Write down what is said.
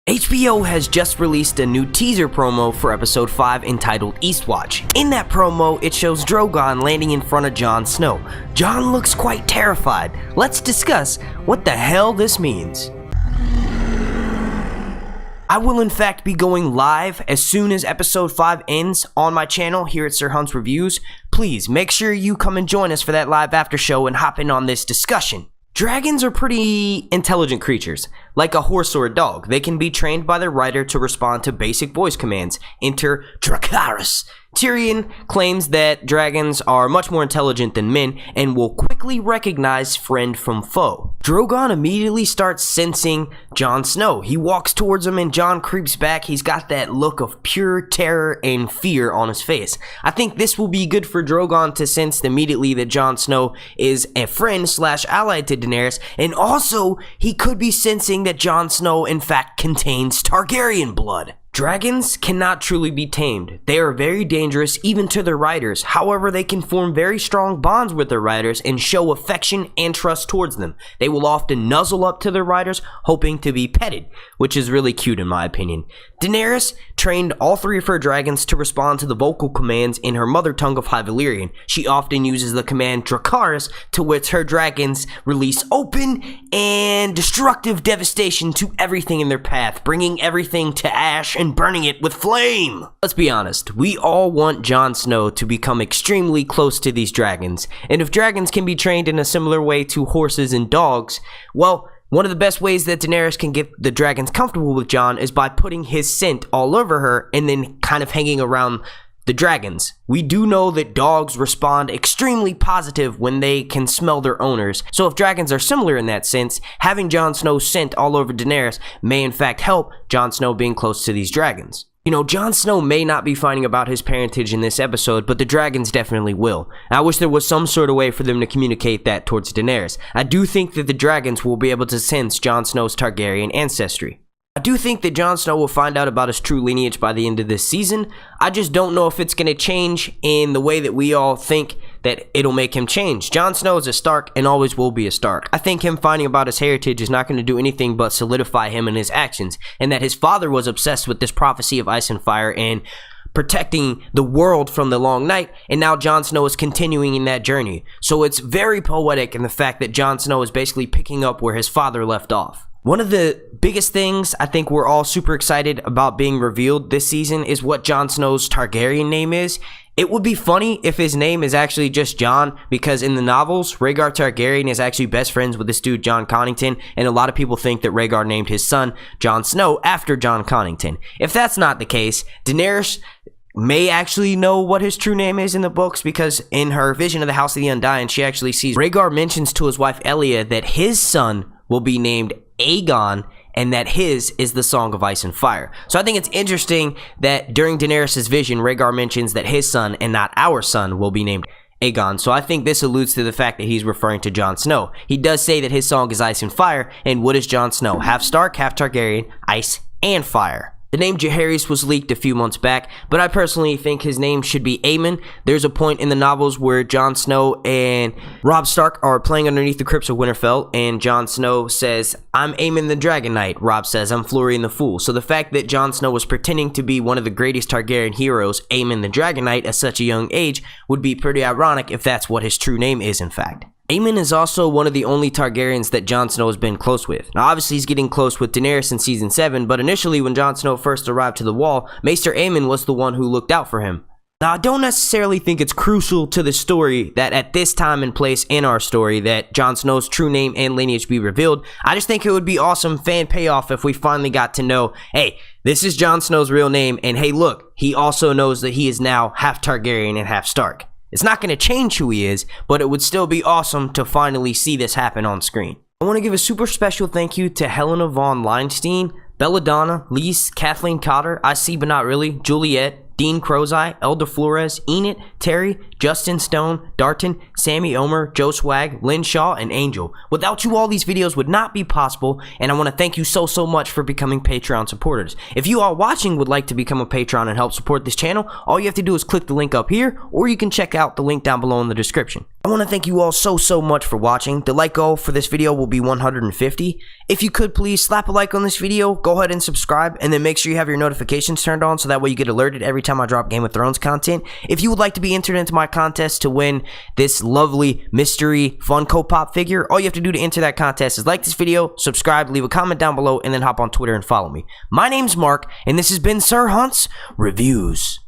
HBO has just released a new teaser promo for episode 5 entitled Eastwatch. In that promo, it shows Drogon landing in front of Jon Snow. Jon looks quite terrified. Let's discuss what the hell this means. I will in fact be going live as soon as episode 5 ends on my channel here at Sir Hunt's Reviews. Please make sure you come and join us for that live after show and hop in on this discussion. Dragons are pretty intelligent creatures, like a horse or a dog. They can be trained by their rider to respond to basic voice commands. Enter Dracarys. Tyrion claims that dragons are much more intelligent than men and will quickly recognize friend from foe. Drogon immediately starts sensing Jon Snow. He walks towards him and Jon creeps back. He's got that look of pure terror and fear on his face. I think this will be good for Drogon to sense immediately that Jon Snow is a friend / ally to Daenerys, and also he could be sensing that Jon Snow in fact contains Targaryen blood. Dragons cannot truly be tamed. They are very dangerous even to their riders. However, they can form very strong bonds with their riders and show affection and trust towards them. They will often nuzzle up to their riders, hoping to be petted, which is really cute in my opinion. Daenerys trained all 3 of her dragons to respond to the vocal commands in her mother tongue of High Valyrian. She often uses the command Dracarys, to which her dragons release open and destructive devastation to everything in their path, bringing everything to ash and burning it with flame. Let's be honest, we all want Jon Snow to become extremely close to these dragons, and if dragons can be trained in a similar way to horses and dogs, well, one of the best ways that Daenerys can get the dragons comfortable with Jon is by putting his scent all over her and then kind of hanging around the dragons. We do know that dogs respond extremely positive when they can smell their owners, so if dragons are similar in that sense, having Jon Snow's scent all over Daenerys may in fact help Jon Snow being close to these dragons. You know, Jon Snow may not be finding about his parentage in this episode, but the dragons definitely will. I wish there was some sort of way for them to communicate that towards Daenerys. I do think that the dragons will be able to sense Jon Snow's Targaryen ancestry. I do think that Jon Snow will find out about his true lineage by the end of this season. I just don't know if it's going to change in the way that we all think that it'll make him change. Jon Snow is a Stark and always will be a Stark. I think him finding about his heritage is not going to do anything but solidify him in his actions, and that his father was obsessed with this prophecy of ice and fire and protecting the world from the long night, and now Jon Snow is continuing in that journey. So it's very poetic in the fact that Jon Snow is basically picking up where his father left off. One of the biggest things I think we're all super excited about being revealed this season is what Jon Snow's Targaryen name is. It would be funny if his name is actually just Jon, because in the novels, Rhaegar Targaryen is actually best friends with this dude Jon Connington, and a lot of people think that Rhaegar named his son Jon Snow after Jon Connington. If that's not the case, Daenerys may actually know what his true name is in the books, because in her vision of the House of the Undying, she actually sees Rhaegar mentions to his wife Elia that his son will be named Aegon, and that his is the Song of Ice and Fire. So I think it's interesting that during Daenerys' vision, Rhaegar mentions that his son and not our son will be named Aegon. So I think this alludes to the fact that he's referring to Jon Snow. He does say that his song is Ice and Fire, and what is Jon Snow? Half Stark, half Targaryen, ice and fire. The name Jaehaerys was leaked a few months back, but I personally think his name should be Aemon. There's a point in the novels where Jon Snow and Robb Stark are playing underneath the crypts of Winterfell, and Jon Snow says, "I'm Aemon the Dragon Knight." Robb says, "I'm Florian the Fool." So the fact that Jon Snow was pretending to be one of the greatest Targaryen heroes, Aemon the Dragon Knight, at such a young age would be pretty ironic if that's what his true name is in fact. Aemon is also one of the only Targaryens that Jon Snow has been close with. Now obviously he's getting close with Daenerys in season 7, but initially when Jon Snow first arrived to the Wall, Maester Aemon was the one who looked out for him. Now I don't necessarily think it's crucial to the story that at this time and place in our story that Jon Snow's true name and lineage be revealed. I just think it would be awesome fan payoff if we finally got to know, hey, this is Jon Snow's real name, and hey look, he also knows that he is now half Targaryen and half Stark. It's not going to change who he is, but it would still be awesome to finally see this happen on screen. I want to give a super special thank you to Helena von Leinstein, Belladonna, Lise, Kathleen Cotter, I See But Not Really, Juliet, Dean Crozai, Elder Flores, Enid, Terry, Justin Stone, Darton, Sammy Omer, Joe Swag, Lynn Shaw, and Angel. Without you, all these videos would not be possible, and I want to thank you so much for becoming Patreon supporters. If you all watching would like to become a Patreon and help support this channel, all you have to do is click the link up here, or you can check out the link down below in the description. I want to thank you all so much for watching. The like goal for this video will be 150. If you could please slap a like on this video, go ahead and subscribe, and then make sure you have your notifications turned on so that way you get alerted every time I drop Game of Thrones content. If you would like to be entered into my contest to win this lovely mystery Funko Pop figure, all you have to do to enter that contest is like this video, subscribe, leave a comment down below, and then hop on Twitter and follow me. My name's Mark, and this has been Sir Hunt's Reviews.